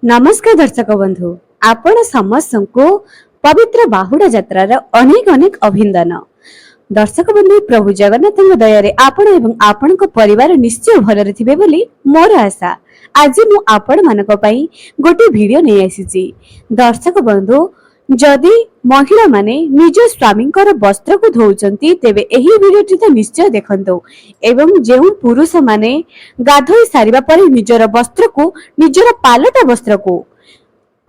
नमस्कार दर्शक बंधु आपण समस्त को पवित्र बाहुड़ा यात्रार अनेक अनेक अभिनंदन। दर्शक बंधु प्रभु जगन्नाथ दया आपण एवं आपण परिवार निश्चय भलरे थिबे बोली मोर आशा। आज मु आपण मानक पई गोटे वीडियो नै आसीची। दर्शक बंधु जदि महिला माने निज स्वामी वस्त्र को धोउचंती तेबे एही वीडियोटी तो निश्चय देखंतु एवं जेउ पुरुष माने गाधोई सारिबा परे निजर वस्त्र को निजर पालटा वस्त्र को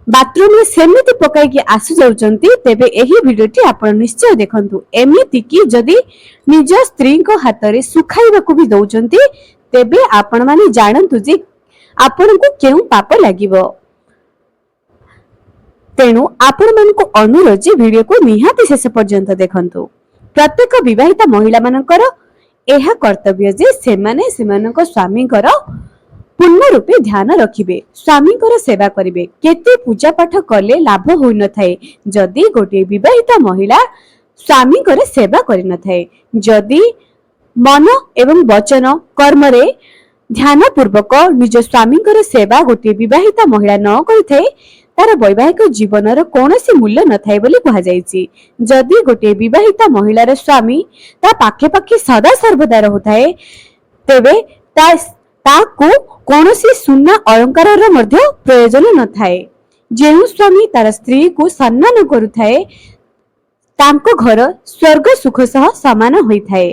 बाथरूम में सेमिति पकाई कि आसु जाउचंती तेबे एही वीडियोटी आपण निश्चय देखंतु। एमिति कि जदि निज स्त्री को हाथ रे सुखाइबा को भी दउचंती तेबे आपण माने जानंतु जे आपण को केउ पाप लागिवो। तेणु आपण मानक अनुरोध जे वीडियो को निहाती शेष पर्यंत देखंतु। प्रत्येक विवाहिता महिला मानकर एहा कर्तव्य जे सेमाने सेमानक स्वामीकर पूर्ण रूपे ध्यान रखिबे, स्वामीकर सेवा करिवे। केते पूजा पाठ कले लाभ होई न थाए जदि गोटे विवाहिता महिला स्वामीकर सेवा करि न थाए। जदि मन एवं वचन कर्म रे ध्यान पूर्वक निज स्वामीकर सेवा गोटे विवाहिता महिला न करिथे तार वैवाहिक जीवन कौनसी मूल्य न थाए बोली कहा जायछि। जदि गोटे विवाहिता महिलार स्वामी ता पाखे पाखे सदा सर्वदा रहुथाए तेबे ताको कौनसी सुना अलंकार मध्य प्रयोजन न थाए। जेउ स्वामी तार स्त्री को सम्मान करुथाए तांको घर स्वर्ग सुख सह समान होइथाए।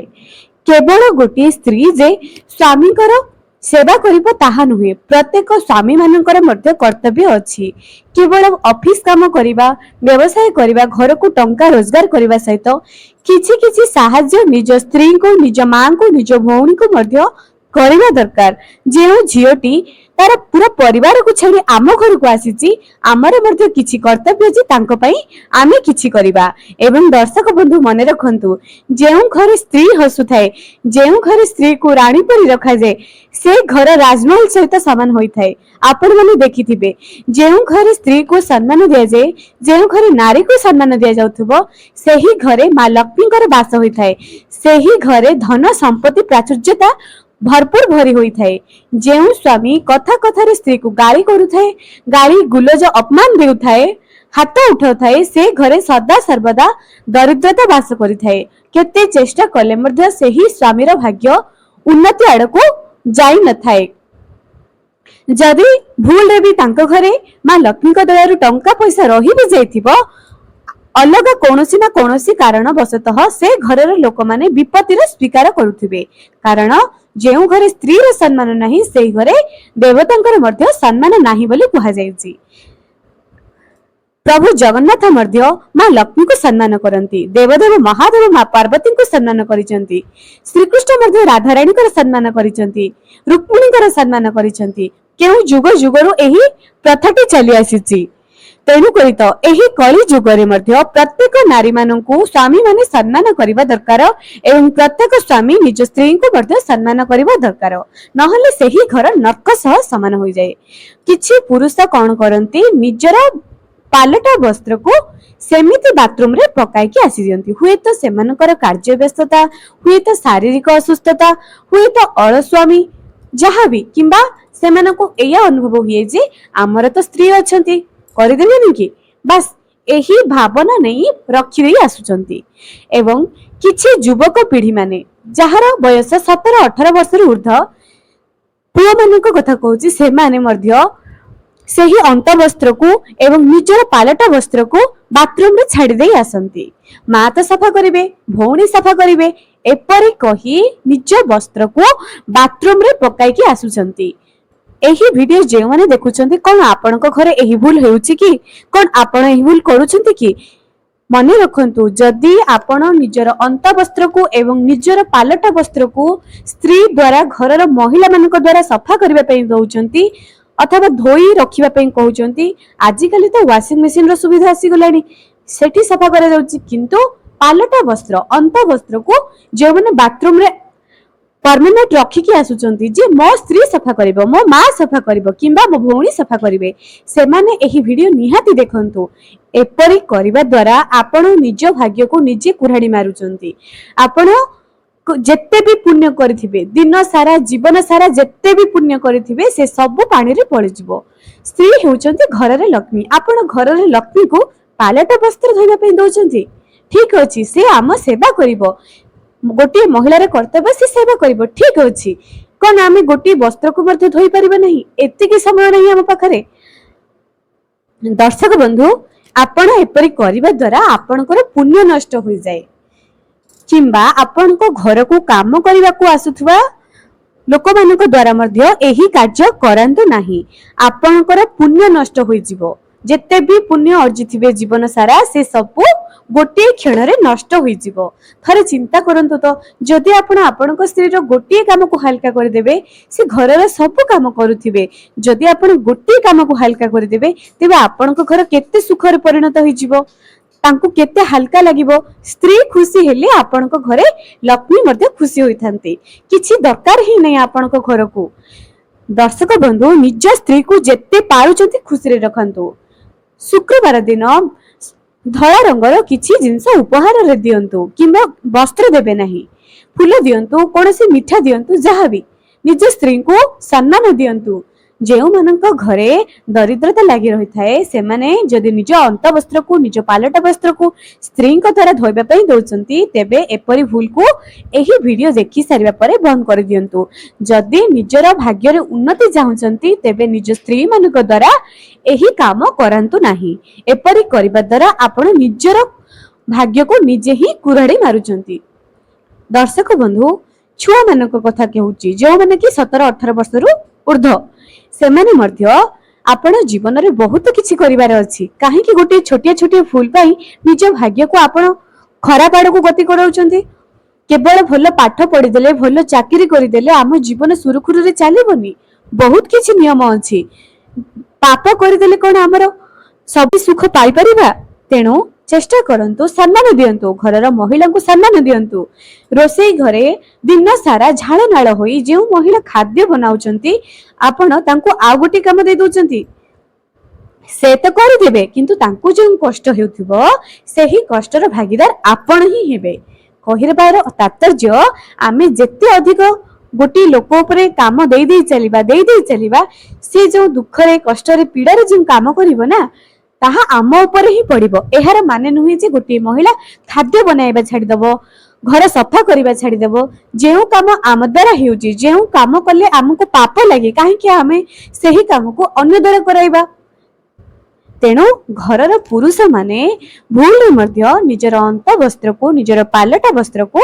केवल गोटे स्त्री जे स्वामीकर सेवा करिबो ताहा नुहे, प्रत्येक स्वामी मानकर मध्य कर्तव्य अछि। केवल ऑफिस काम करिबा, व्यवसाय करिबा, घर को टंका रोजगार करिबा सहित किछि किछि सहाय्य निज स्त्री को, निज मां को, निज भौणी को मध्य करिबा दरकार। जेउ झियोटी तार पूरा परिवार को छाड़ी आम घर को आसीची आमर मध्य किछि कर्तव्य जे तांको पई आमे किछि करिबा। एवं दर्शक बंधु मने रखंतु जेउ घर स्त्री हसुथाए, जेउ घर स्त्री को रानी परी रखा जाए से घर राजमहल सहित समान होइथाए। आपण माने देखिथिबे जेउ घर स्त्री को सम्मान दिया जाए, जेउ घर नारी को सम्मान दिया जाउथबो सेही घरे मां लक्ष्मीकर वास होइथाए। सेही घरे धन संपत्ति प्राचुर्यता भरपूर भरी होई थाए। जेउ स्वामी कथा कथा रे स्त्री को गाली करुथाए, गाली गुलज अपमान देउथाए, हाथ उठाउथाए से घरे सदा सर्वदा दरिद्रता वास करिथाए। केते चेष्टा कले मध्य सेही स्वामीर भाग्य उन्नति आड़को जाई न थाए। जदि भूल रे भी तांको घरे मां लक्ष्मी को दयारु टंका पैसा रही भी जाइथिबो अलग कौनसी ना कौनसी कारण वशतः से घरर लोक माने विपत्तिर स्वीकार करुथिबे। कारण जेउ घरे स्त्री रे सम्मान नाही सेही घरे देवतांकर मध्य सम्मान नाही बोली कहा जायछि। प्रभु जगन्नाथ मध्य मां लक्ष्मी को सम्मान करंती, देवदेव महादेव मां पार्वती को सम्मान करिसंती, श्री कृष्ण मध्य राधा रानी को सम्मान करिसंती, रुक्मिणी को सम्मान करिसंती। केउ जुग जुगरु एही प्रथाटी चली आसीछि। तेणु करित एही कली जुगरे मध्य प्रत्येक नारी माननकु स्वामी माने सम्मान करिबा दरकार एवं प्रत्येक स्वामी निज स्त्री को मध्य सम्मान करिबा दरकार, नहले सेही घर नरक सह समान होई जाए। किछि पुरुष कोन करंती निजर पालटा वस्त्र को सेमिति बाथरूम रे पकाई के आसी दियंती। हुए तो सेमानकर कार्य व्यस्तता, हुए तो शारीरिक असुस्थता, हुए तो अलस्वामी जहाँ भी किंबा सेमानको एया अनुभव हुए जे हमर तो स्त्री अछंती करिदेबेनि कि बस एही भावना नहीं रखी देई आसुचंती। एवं किछि युवक पीढ़ी माने जहार बयस 17-18 वर्ष ऊर्ध पुआ मानक कथा कहूची से माने मध्य सेही अंत वस्त्र को एवं निजर पालटा वस्त्र को बाथरूम रे छाड़ी देई आसंती। मां तो सफा करिवे, भौणी सफा करिवे, एपरि कही निज वस्त्र को बाथरूम रे पकाई के आसुचंती। एही वीडियो जे माने देखुचंती कोन आपनको घरे एही भूल हेउची कि कोन आपण एही भूल करूचंती कि मने रखंतु जदि आपण निजर अंत वस्त्र को एवं निजर पालटा वस्त्र को स्त्री द्वारा घरर महिला मानक द्वारा सफा करबा पई दउचंती अथवा धोई रखिबा पई कहउचंती। आजि काली तो वाशिंग मशीन रो सुविधा आसी गलानी सेठी सफा करा जाउची, किंतु पालटा वस्त्र अंत वस्त्र को जे माने बाथरूम रे परमानेंट रखिकी आसुचंती जे मो स्त्री सफा करिवो, मो मां सफा करिवो किंबा मो भौणी सफा करिवे से माने एही वीडियो निहाती देखंतु। एपरि करिबा द्वारा आपण निज भाग्य को निजे कुराडी मारुचंती। आपण ଯେତେ ବି ପୁଣ୍ୟ କରିଥିବେ ଦିନ ସାରା ଜୀବନ ସାରା ଯେତେ ବି ପୁଣ୍ୟ କରିଥିବେ ସେ ସବୁ ପାଣିରେ ପଳିଯିବ। ସ୍ତ୍ରୀ ହେଉଛନ୍ତି ଘରର ଲକ୍ଷ୍ମୀ। ଆପଣ ଘରର ଲକ୍ଷ୍ମୀକୁ ପାଲଟା ବସ୍ତ୍ର ଧୋଇବା ପାଇଁ ଦଉଛନ୍ତି, ଠିକ ଅଛି, ସେ ଆମ ସେବା କରିବ। ଗୋଟିଏ ମହିଳାର କର୍ତ୍ତବ୍ୟ ସେ ସେବା କରିବ, ଠିକ ଅଛି। କଣ ଆମେ ଗୋଟିଏ ବସ୍ତ୍ରକୁ ମଧ୍ୟ ଧୋଇ ପାରିବା ନାହିଁ? ଏତିକି ସମୟ ନାହିଁ ଆମ ପାଖରେ? ଦର୍ଶକ ବନ୍ଧୁ, ଆପଣ ଏପରି କରିବା ଦ୍ୱାରା ଆପଣଙ୍କର ପୁଣ୍ୟ ନଷ୍ଟ ହୋଇଯାଏ। କିମ୍ବା ଆପଣଙ୍କ ଘରକୁ କାମ କରିବାକୁ ଆସୁଥିବା ଲୋକମାନଙ୍କ ଦ୍ୱାରା ମଧ୍ୟ ଏହି କାର୍ଯ୍ୟ କରାନ୍ତୁ ନାହିଁ, ଆପଣଙ୍କର ପୁଣ୍ୟ ନଷ୍ଟ ହୋଇଯିବ। ଯେତେ ବି ପୁଣ୍ୟ ଅର୍ଜିଥିବେ ଜୀବନ ସାରା ସେ ସବୁ ଗୋଟିଏ କ୍ଷଣରେ ନଷ୍ଟ ହୋଇଯିବ। ଥରେ ଚିନ୍ତା କରନ୍ତୁ ତ, ଯଦି ଆପଣ ଆପଣଙ୍କ ସ୍ତ୍ରୀର ଗୋଟିଏ କାମକୁ ହାଲକା କରିଦେବେ ସେ ଘରର ସବୁ କାମ କରୁଥିବେ। ଯଦି ଆପଣ ଗୋଟିଏ କାମକୁ ହାଲକା କରିଦେବେ ତେବେ ଆପଣଙ୍କ ଘର କେତେ ସୁଖରେ ପରିଣତ ହୋଇଯିବ, ତାଙ୍କୁ କେତେ ହାଲକା ଲାଗିବ। ସ୍ତ୍ରୀ ଖୁସି ହେଲେ ଆପଣଙ୍କ ଘରେ ଲକ୍ଷ୍ମୀ ମଧ୍ୟ ଖୁସି ହୋଇଥାନ୍ତି। କିଛି ଦରକାର ହିଁ ନାହିଁ ଆପଣଙ୍କ ଘରକୁ। ଦର୍ଶକ ବନ୍ଧୁ, ନିଜ ସ୍ତ୍ରୀକୁ ଯେତେ ପାରୁଛନ୍ତି ଖୁସିରେ ରଖନ୍ତୁ। ଶୁକ୍ରବାର ଦିନ ଧଳା ରଙ୍ଗର କିଛି ଜିନିଷ ଉପହାରରେ ଦିଅନ୍ତୁ କିମ୍ବା ବସ୍ତ୍ର ଦେବେ ନାହିଁ, ଫୁଲ ଦିଅନ୍ତୁ, କୌଣସି ମିଠା ଦିଅନ୍ତୁ, ଯାହାବି ନିଜ ସ୍ତ୍ରୀଙ୍କୁ ସମ୍ମାନ ଦିଅନ୍ତୁ। ଯେଉଁମାନଙ୍କ ଘରେ ଦରିଦ୍ରତା ଲାଗି ରହିଥାଏ ସେମାନେ ଯଦି ନିଜ ଅନ୍ତ ବସ୍ତ୍ରକୁ ନିଜ ପାଲଟା ବସ୍ତ୍ରକୁ ସ୍ତ୍ରୀଙ୍କ ଦ୍ୱାରା ଧୋଇବା ପାଇଁ ଦଉଛନ୍ତି ତେବେ ଏପରି ଭୁଲକୁ ଏହି ଭିଡିଓ ଦେଖି ସାରିବା ପରେ ବନ୍ଦ କରିଦିଅନ୍ତୁ। ଯଦି ନିଜର ଭାଗ୍ୟରେ ଉନ୍ନତି ଚାହୁଁଛନ୍ତି ତେବେ ନିଜ ସ୍ତ୍ରୀ ମାନଙ୍କ ଦ୍ୱାରା ଏହି କାମ କରାନ୍ତୁ ନାହିଁ। ଏପରି କରିବା ଦ୍ୱାରା ଆପଣ ନିଜର ଭାଗ୍ୟକୁ ନିଜେ ହିଁ କୁରାଢି ମାରୁଛନ୍ତି। ଦର୍ଶକ ବନ୍ଧୁ, ଛୁଆ ମାନଙ୍କ କଥା କହୁଛି, ଯେଉଁମାନେ କି 17-18 ବର୍ଷରୁ ଉର୍ଦ୍ଧ୍ୱ, ସେମାନେ ମଧ୍ୟ ଆପଣ ଜୀବନରେ ବହୁତ କିଛି କରିବାର ଅଛି। କାହିଁକି ଗୋଟିଏ ଛୋଟିଆ ଛୋଟିଆ ଭୁଲ ପାଇଁ ନିଜ ଭାଗ୍ୟକୁ ଆପଣ ଖରାପ ଆଡକୁ ଗତି କରାଉଛନ୍ତି? କେବଳ ଭଲ ପାଠ ପଢିଦେଲେ ଭଲ ଚାକିରି କରିଦେଲେ ଆମ ଜୀବନ ସୁରୁଖୁରୁରେ ଚାଲିବନି। ବହୁତ କିଛି ନିୟମ ଅଛି। ପାପ କରିଦେଲେ କଣ ଆମର ସବୁ ସୁଖ ପାଇପାରିବା? ତେଣୁ ଚେଷ୍ଟା କରନ୍ତୁ, ସମ୍ମାନ ଦିଅନ୍ତୁ, ଘରର ମହିଳାଙ୍କୁ ସମ୍ମାନ ଦିଅନ୍ତୁ। ରୋଷେଇ ଘରେ ଦିନ ସାରା ଝାଳ ନାଳ ହୋଇ ଯେଉଁ ମହିଳା ଖାଦ୍ୟ ବନାଉଛନ୍ତି ଆପଣ ତାଙ୍କୁ ଆଉ ଗୋଟେ କାମ ଦେଇ ଦଉଛନ୍ତି। ସେ ତ କରିଦେବେ କିନ୍ତୁ ତାଙ୍କୁ ଯେଉଁ କଷ୍ଟ ହେଉଥିବ ସେହି କଷ୍ଟର ଭାଗିଦାର ଆପଣ ହିଁ ହେବେ। କହିବାର ତାତ୍ପର୍ଯ୍ୟ, ଆମେ ଯେତେ ଅଧିକ ଗୋଟିଏ ଲୋକ ଉପରେ କାମ ଦେଇ ଚାଲିବା ସେ ଯେଉଁ ଦୁଃଖରେ କଷ୍ଟରେ ପୀଡାରେ ଯେଉଁ କାମ କରିବ ନା ତାହା ଆମ ଉପରେ ହିଁ ପଡିବ। ଏହାର ମାନେ ନୁହେଁ ଯେ ଗୋଟିଏ ମହିଳା ଖାଦ୍ୟ ବନାଇବା ଛାଡିଦବ, ଘର ସଫା କରିବା ଛାଡିଦବ। ଯେଉଁ କାମ ଆମ ଦ୍ୱାରା ହେଉଛି, ଯେଉଁ କାମ କଲେ ଆମକୁ ପାପ ଲାଗେ, କାହିଁକି ଆମେ ସେହି କାମକୁ ଅନ୍ୟ ଦ୍ୱାରା କରାଇବା? ତେଣୁ ଘରର ପୁରୁଷ ମାନେ ଭୁଲରେ ମଧ୍ୟ ନିଜର ଅନ୍ତ ବସ୍ତ୍ରକୁ ନିଜର ପାଲଟା ବସ୍ତ୍ରକୁ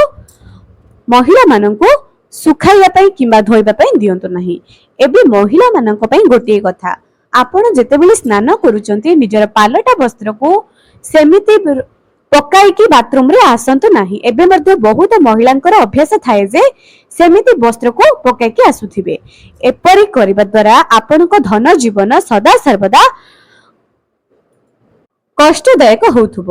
ମହିଳା ମାନଙ୍କୁ ଶୁଖାଇବା ପାଇଁ କିମ୍ବା ଧୋଇବା ପାଇଁ ଦିଅନ୍ତୁ ନାହିଁ। ଏବେ ମହିଳା ମାନଙ୍କ ପାଇଁ ଗୋଟିଏ କଥା, ଆପଣ ଯେତେବେଳେ ସ୍ନାନ କରୁଛନ୍ତି ନିଜର ପାଲଟା ବସ୍ତ୍ରକୁ ସେମିତି ପକାଇକି ବାଥରୁମରେ ଆସନ୍ତୁ ନାହିଁ। ଏବେ ମଧ୍ୟ ବହୁତ ମହିଳାଙ୍କର ଅଭ୍ୟାସ ଥାଏ ଯେ ସେମିତି ବସ୍ତ୍ରକୁ ପକାଇକି ଆସୁଥିବେ। ଏପରି କରିବା ଦ୍ୱାରା ଆପଣଙ୍କ ଧନ ଜୀବନ ସଦା ସର୍ବଦା କଷ୍ଟଦାୟକ ହଉଥିବ।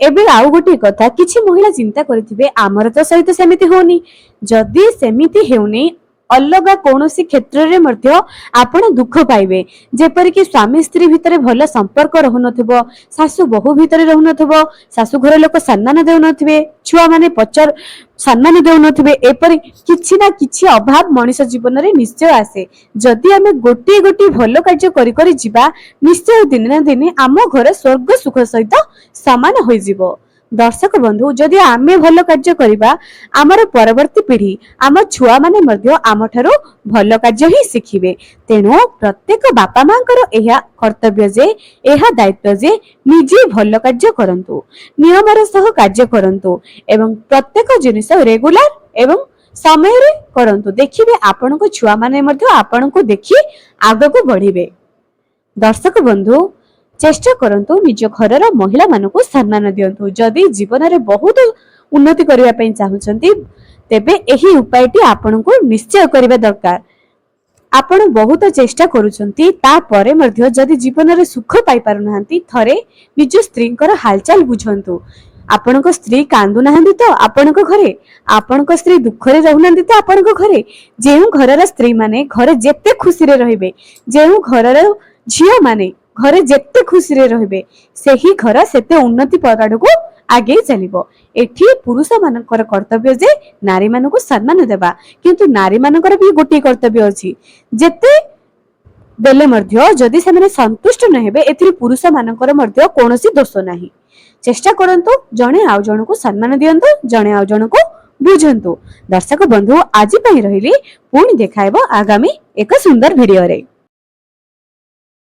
ଏବେ ଆଉ ଗୋଟିଏ କଥା, କିଛି ମହିଳା ଚିନ୍ତା କରିଥିବେ ଆମର ତ ସହିତ ସେମିତି ହଉନି। ଯଦି ସେମିତି ହେଉନି ଅଲଗା କୌଣସି କ୍ଷେତ୍ରରେ ମଧ୍ୟ ଆପଣ ଦୁଃଖ ପାଇବେ। ଯେପରିକି ସ୍ୱାମୀ ସ୍ତ୍ରୀ ଭିତରେ ଭଲ ସମ୍ପର୍କ ରହୁନଥିବ, ଶାଶୁ ବୋହୂ ଭିତରେ ରହୁନଥିବ, ଶାଶୁ ଘର ଲୋକ ସମ୍ମାନ ଦେଉନଥିବେ, ଛୁଆମାନେ ସମ୍ମାନ ଦେଉନଥିବେ, ଏପରି କିଛି ନା କିଛି ଅଭାବ ମଣିଷ ଜୀବନରେ ନିଶ୍ଚୟ ଆସେ। ଯଦି ଆମେ ଗୋଟିଏ ଗୋଟିଏ ଭଲ କାର୍ଯ୍ୟ କରି କରି ଯିବା ନିଶ୍ଚୟ ଦିନେ ନା ଦିନେ ଆମ ଘର ସ୍ୱର୍ଗ ସୁଖ ସହିତ ସମାନ ହୋଇଯିବ। ଦର୍ଶକ ବନ୍ଧୁ, ଯଦି ଆମେ ଭଲ କାର୍ଯ୍ୟ କରିବା ଆମର ପରବର୍ତ୍ତୀ ପିଢି ଆମ ଛୁଆମାନେ ମଧ୍ୟ ଆମଠାରୁ ଭଲ କାର୍ଯ୍ୟ ହିଁ ଶିଖିବେ। ତେଣୁ ପ୍ରତ୍ୟେକ ବାପା ମାଙ୍କର ଏହା କର୍ତ୍ତବ୍ୟ ଯେ ଏହା ଦାୟିତ୍ୱ ଯେ ନିଜେ ଭଲ କାର୍ଯ୍ୟ କରନ୍ତୁ, ନିୟମର ସହ କାର୍ଯ୍ୟ କରନ୍ତୁ ଏବଂ ପ୍ରତ୍ୟେକ ଜିନିଷ ରେଗୁଲାର ଏବଂ ସମୟରେ କରନ୍ତୁ। ଦେଖିବେ ଆପଣଙ୍କ ଛୁଆମାନେ ମଧ୍ୟ ଆପଣଙ୍କୁ ଦେଖି ଆଗକୁ ବଢିବେ। ଦର୍ଶକ ବନ୍ଧୁ, ଚେଷ୍ଟା କରନ୍ତୁ ନିଜ ଘରର ମହିଳା ମାନଙ୍କୁ ସମ୍ମାନ ଦିଅନ୍ତୁ। ଯଦି ଜୀବନରେ ବହୁତ ଉନ୍ନତି କରିବା ପାଇଁ ଚାହୁଁଛନ୍ତି ତେବେ ଏହି ଉପାୟଟି ଆପଣଙ୍କୁ ନିଶ୍ଚୟ କରିବା ଦରକାର। ଆପଣ ବହୁତ ଚେଷ୍ଟା କରୁଛନ୍ତି ତାପରେ ମଧ୍ୟ ଯଦି ଜୀବନରେ ସୁଖ ପାଇପାରୁନାହାନ୍ତି ଥରେ ନିଜ ସ୍ତ୍ରୀଙ୍କର ହାଲଚାଲ ବୁଝନ୍ତୁ। ଆପଣଙ୍କ ସ୍ତ୍ରୀ କାନ୍ଦୁନାହାନ୍ତି ତ ଆପଣଙ୍କ ଘରେ? ଆପଣଙ୍କ ସ୍ତ୍ରୀ ଦୁଃଖରେ ରହୁନାହାନ୍ତି ତ ଆପଣଙ୍କ ଘରେ? ଯେଉଁ ଘରର ସ୍ତ୍ରୀ ମାନେ ଘରେ ଯେତେ ଖୁସିରେ ରହିବେ, ଯେଉଁ ଘରର ଝିଅ ମାନେ ଘରେ ଯେତେ ଖୁସିରେ ରହିବେ ସେହି ଘର ସେତେ ଉନ୍ନତି ଆଡକୁ ଆଗେଇ ଚାଲିବ। ଏଠି ପୁରୁଷ ମାନଙ୍କର କର୍ତ୍ତବ୍ୟ ଯେ ନାରୀ ମାନଙ୍କୁ ସମ୍ମାନ ଦେବା, କିନ୍ତୁ ନାରୀ ମାନଙ୍କର ବି ଗୋଟିଏ କର୍ତ୍ତବ୍ୟ ଅଛି, ଯେତେ ଦେଲେ ମଧ୍ୟ ଯଦି ସେମାନେ ସନ୍ତୁଷ୍ଟ ନ ହେବେ ଏଥିରେ ପୁରୁଷ ମାନଙ୍କର ମଧ୍ୟ କୌଣସି ଦୋଷ ନାହିଁ। ଚେଷ୍ଟା କରନ୍ତୁ ଜଣେ ଆଉ ଜଣକୁ ସମ୍ମାନ ଦିଅନ୍ତୁ, ଜଣେ ଆଉ ଜଣକୁ ବୁଝନ୍ତୁ। ଦର୍ଶକ ବନ୍ଧୁ ଆଜି ପାଇଁ ରହିଲି, ପୁଣି ଦେଖାହେବ ଆଗାମୀ ଏକ ସୁନ୍ଦର ଭିଡିଓରେ।